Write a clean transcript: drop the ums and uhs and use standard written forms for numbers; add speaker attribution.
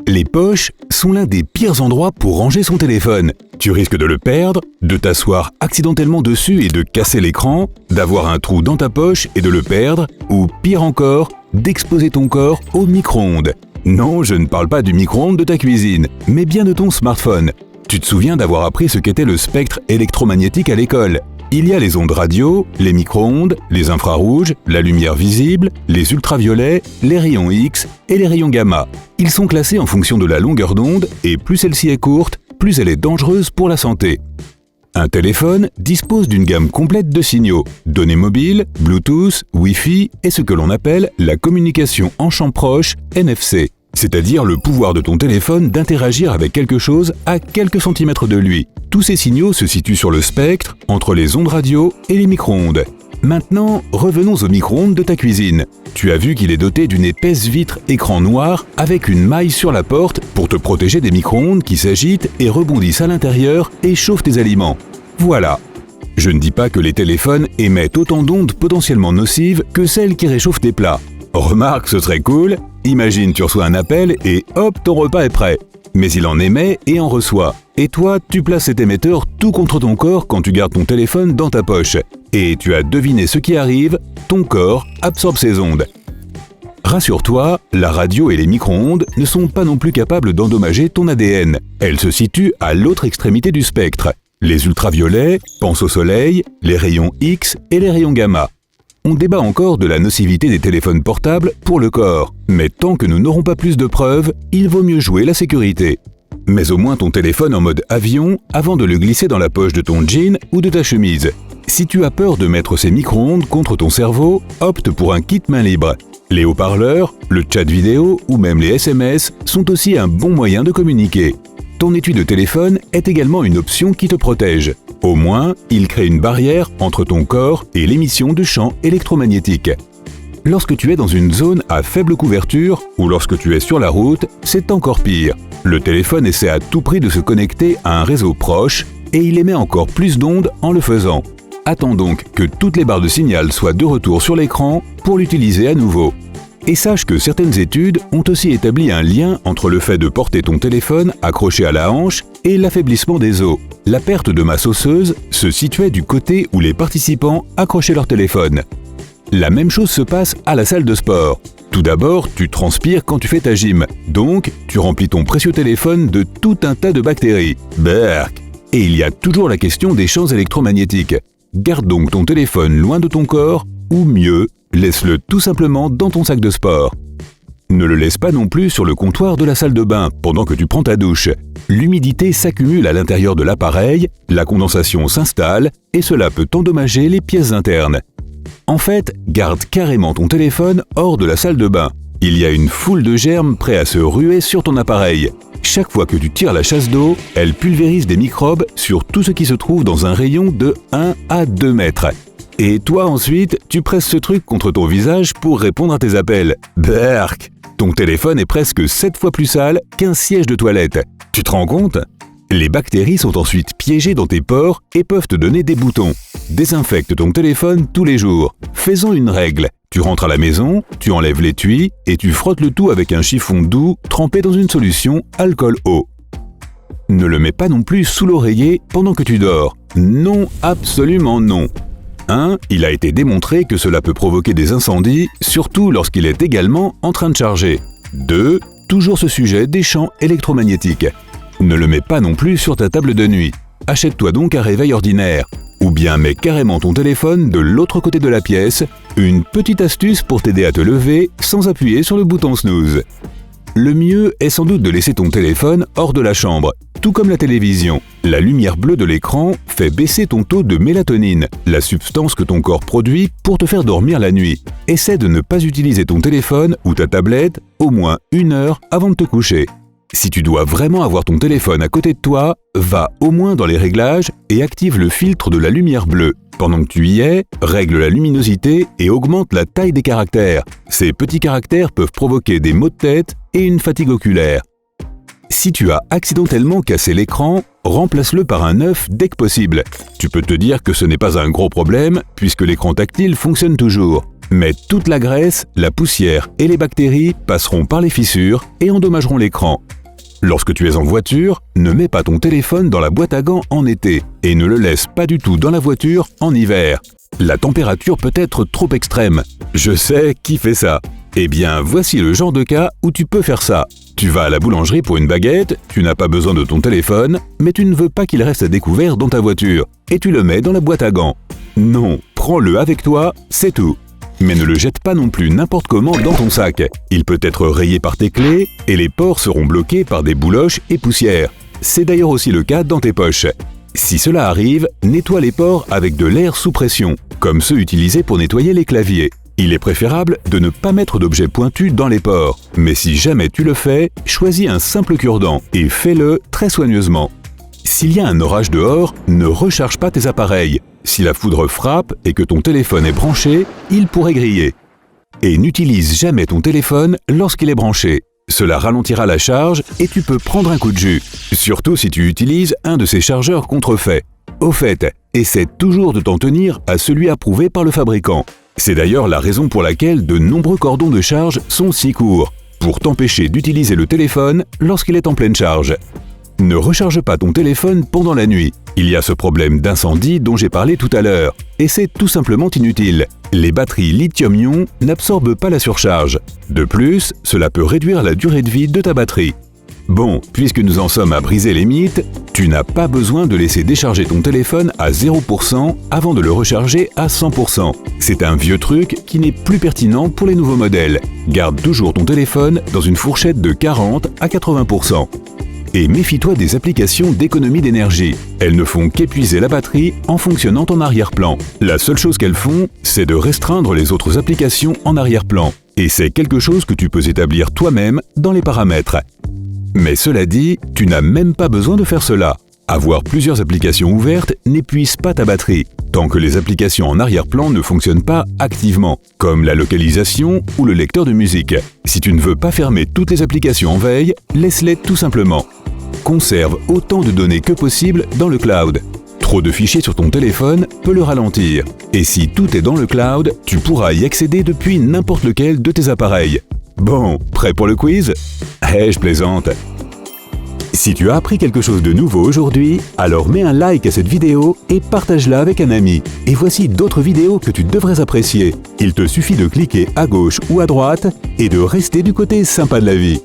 Speaker 1: Les poches sont l'un des pires endroits pour ranger son téléphone. Tu risques de le perdre, de t'asseoir accidentellement dessus et de casser l'écran, d'avoir un trou dans ta poche et de le perdre, ou pire encore, d'exposer ton corps au micro-ondes. Non, je ne parle pas du micro-ondes de ta cuisine, mais bien de ton smartphone. Tu te souviens d'avoir appris ce qu'était le spectre électromagnétique à l'école. Il y a les ondes radio, les micro-ondes, les infrarouges, la lumière visible, les ultraviolets, les rayons X et les rayons gamma. Ils sont classés en fonction de la longueur d'onde et plus celle-ci est courte, plus elle est dangereuse pour la santé. Un téléphone dispose d'une gamme complète de signaux, données mobiles, Bluetooth, Wi-Fi et ce que l'on appelle la communication en champ proche, NFC. C'est-à-dire le pouvoir de ton téléphone d'interagir avec quelque chose à quelques centimètres de lui. Tous ces signaux se situent sur le spectre, entre les ondes radio et les micro-ondes. Maintenant, revenons aux micro-ondes de ta cuisine. Tu as vu qu'il est doté d'une épaisse vitre écran noir avec une maille sur la porte pour te protéger des micro-ondes qui s'agitent et rebondissent à l'intérieur et chauffent tes aliments. Voilà. Je ne dis pas que les téléphones émettent autant d'ondes potentiellement nocives que celles qui réchauffent tes plats. Remarque, ce serait cool. Imagine, tu reçois un appel et hop, ton repas est prêt. Mais il en émet et en reçoit. Et toi, tu places cet émetteur tout contre ton corps quand tu gardes ton téléphone dans ta poche. Et tu as deviné ce qui arrive, ton corps absorbe ces ondes. Rassure-toi, la radio et les micro-ondes ne sont pas non plus capables d'endommager ton ADN. Elles se situent à l'autre extrémité du spectre. Les ultraviolets, pense au soleil, les rayons X et les rayons gamma. On débat encore de la nocivité des téléphones portables pour le corps, mais tant que nous n'aurons pas plus de preuves, il vaut mieux jouer la sécurité. Mets au moins ton téléphone en mode avion avant de le glisser dans la poche de ton jean ou de ta chemise. Si tu as peur de mettre ces micro-ondes contre ton cerveau, opte pour un kit main libre. Les haut-parleurs, le chat vidéo ou même les SMS sont aussi un bon moyen de communiquer. Ton étui de téléphone est également une option qui te protège. Au moins, il crée une barrière entre ton corps et l'émission de champs électromagnétiques. Lorsque tu es dans une zone à faible couverture ou lorsque tu es sur la route, c'est encore pire. Le téléphone essaie à tout prix de se connecter à un réseau proche et il émet encore plus d'ondes en le faisant. Attends donc que toutes les barres de signal soient de retour sur l'écran pour l'utiliser à nouveau. Et sache que certaines études ont aussi établi un lien entre le fait de porter ton téléphone accroché à la hanche et l'affaiblissement des os. La perte de masse osseuse se situait du côté où les participants accrochaient leur téléphone. La même chose se passe à la salle de sport. Tout d'abord, tu transpires quand tu fais ta gym, donc tu remplis ton précieux téléphone de tout un tas de bactéries. Berk. Et il y a toujours la question des champs électromagnétiques. Garde donc ton téléphone loin de ton corps, ou mieux, laisse-le tout simplement dans ton sac de sport. Ne le laisse pas non plus sur le comptoir de la salle de bain pendant que tu prends ta douche. L'humidité s'accumule à l'intérieur de l'appareil, la condensation s'installe et cela peut endommager les pièces internes. En fait, garde carrément ton téléphone hors de la salle de bain. Il y a une foule de germes prêts à se ruer sur ton appareil. Chaque fois que tu tires la chasse d'eau, elle pulvérise des microbes sur tout ce qui se trouve dans un rayon de 1 à 2 mètres. Et toi ensuite, tu presses ce truc contre ton visage pour répondre à tes appels. Berk! Ton téléphone est presque 7 fois plus sale qu'un siège de toilette. Tu te rends compte? Les bactéries sont ensuite piégées dans tes pores et peuvent te donner des boutons. Désinfecte ton téléphone tous les jours. Faisons une règle. Tu rentres à la maison, tu enlèves l'étui et tu frottes le tout avec un chiffon doux trempé dans une solution alcool-eau. Ne le mets pas non plus sous l'oreiller pendant que tu dors. Non, absolument non. 1. Il a été démontré que cela peut provoquer des incendies, surtout lorsqu'il est également en train de charger. 2. Toujours ce sujet des champs électromagnétiques. Ne le mets pas non plus sur ta table de nuit. Achète-toi donc un réveil ordinaire. Ou bien mets carrément ton téléphone de l'autre côté de la pièce, une petite astuce pour t'aider à te lever sans appuyer sur le bouton snooze. Le mieux est sans doute de laisser ton téléphone hors de la chambre, tout comme la télévision. La lumière bleue de l'écran fait baisser ton taux de mélatonine, la substance que ton corps produit pour te faire dormir la nuit. Essaie de ne pas utiliser ton téléphone ou ta tablette au moins 1 heure avant de te coucher. Si tu dois vraiment avoir ton téléphone à côté de toi, va au moins dans les réglages et active le filtre de la lumière bleue. Pendant que tu y es, règle la luminosité et augmente la taille des caractères. Ces petits caractères peuvent provoquer des maux de tête et une fatigue oculaire. Si tu as accidentellement cassé l'écran, remplace-le par un neuf dès que possible. Tu peux te dire que ce n'est pas un gros problème puisque l'écran tactile fonctionne toujours. Mais toute la graisse, la poussière et les bactéries passeront par les fissures et endommageront l'écran. Lorsque tu es en voiture, ne mets pas ton téléphone dans la boîte à gants en été et ne le laisse pas du tout dans la voiture en hiver. La température peut être trop extrême. Je sais qui fait ça. Eh bien, voici le genre de cas où tu peux faire ça. Tu vas à la boulangerie pour une baguette, tu n'as pas besoin de ton téléphone, mais tu ne veux pas qu'il reste à découvert dans ta voiture, et tu le mets dans la boîte à gants. Non, prends-le avec toi, c'est tout. Mais ne le jette pas non plus n'importe comment dans ton sac. Il peut être rayé par tes clés et les ports seront bloqués par des bouloches et poussières. C'est d'ailleurs aussi le cas dans tes poches. Si cela arrive, nettoie les ports avec de l'air sous pression, comme ceux utilisés pour nettoyer les claviers. Il est préférable de ne pas mettre d'objets pointus dans les ports. Mais si jamais tu le fais, choisis un simple cure-dent et fais-le très soigneusement. S'il y a un orage dehors, ne recharge pas tes appareils. Si la foudre frappe et que ton téléphone est branché, il pourrait griller. Et n'utilise jamais ton téléphone lorsqu'il est branché. Cela ralentira la charge et tu peux prendre un coup de jus. Surtout si tu utilises un de ces chargeurs contrefaits. Au fait, essaie toujours de t'en tenir à celui approuvé par le fabricant. C'est d'ailleurs la raison pour laquelle de nombreux cordons de charge sont si courts, pour t'empêcher d'utiliser le téléphone lorsqu'il est en pleine charge. Ne recharge pas ton téléphone pendant la nuit. Il y a ce problème d'incendie dont j'ai parlé tout à l'heure, et c'est tout simplement inutile. Les batteries lithium-ion n'absorbent pas la surcharge. De plus, cela peut réduire la durée de vie de ta batterie. Bon, puisque nous en sommes à briser les mythes, tu n'as pas besoin de laisser décharger ton téléphone à 0% avant de le recharger à 100%. C'est un vieux truc qui n'est plus pertinent pour les nouveaux modèles. Garde toujours ton téléphone dans une fourchette de 40 à 80%. Et méfie-toi des applications d'économie d'énergie. Elles ne font qu'épuiser la batterie en fonctionnant en arrière-plan. La seule chose qu'elles font, c'est de restreindre les autres applications en arrière-plan. Et c'est quelque chose que tu peux établir toi-même dans les paramètres. Mais cela dit, tu n'as même pas besoin de faire cela. Avoir plusieurs applications ouvertes n'épuise pas ta batterie, tant que les applications en arrière-plan ne fonctionnent pas activement, comme la localisation ou le lecteur de musique. Si tu ne veux pas fermer toutes les applications en veille, laisse-les tout simplement. Conserve autant de données que possible dans le cloud. Trop de fichiers sur ton téléphone peut le ralentir. Et si tout est dans le cloud, tu pourras y accéder depuis n'importe lequel de tes appareils. Bon, prêt pour le quiz? Je plaisante. Si tu as appris quelque chose de nouveau aujourd'hui, alors mets un like à cette vidéo et partage-la avec un ami. Et voici d'autres vidéos que tu devrais apprécier. Il te suffit de cliquer à gauche ou à droite et de rester du côté sympa de la vie.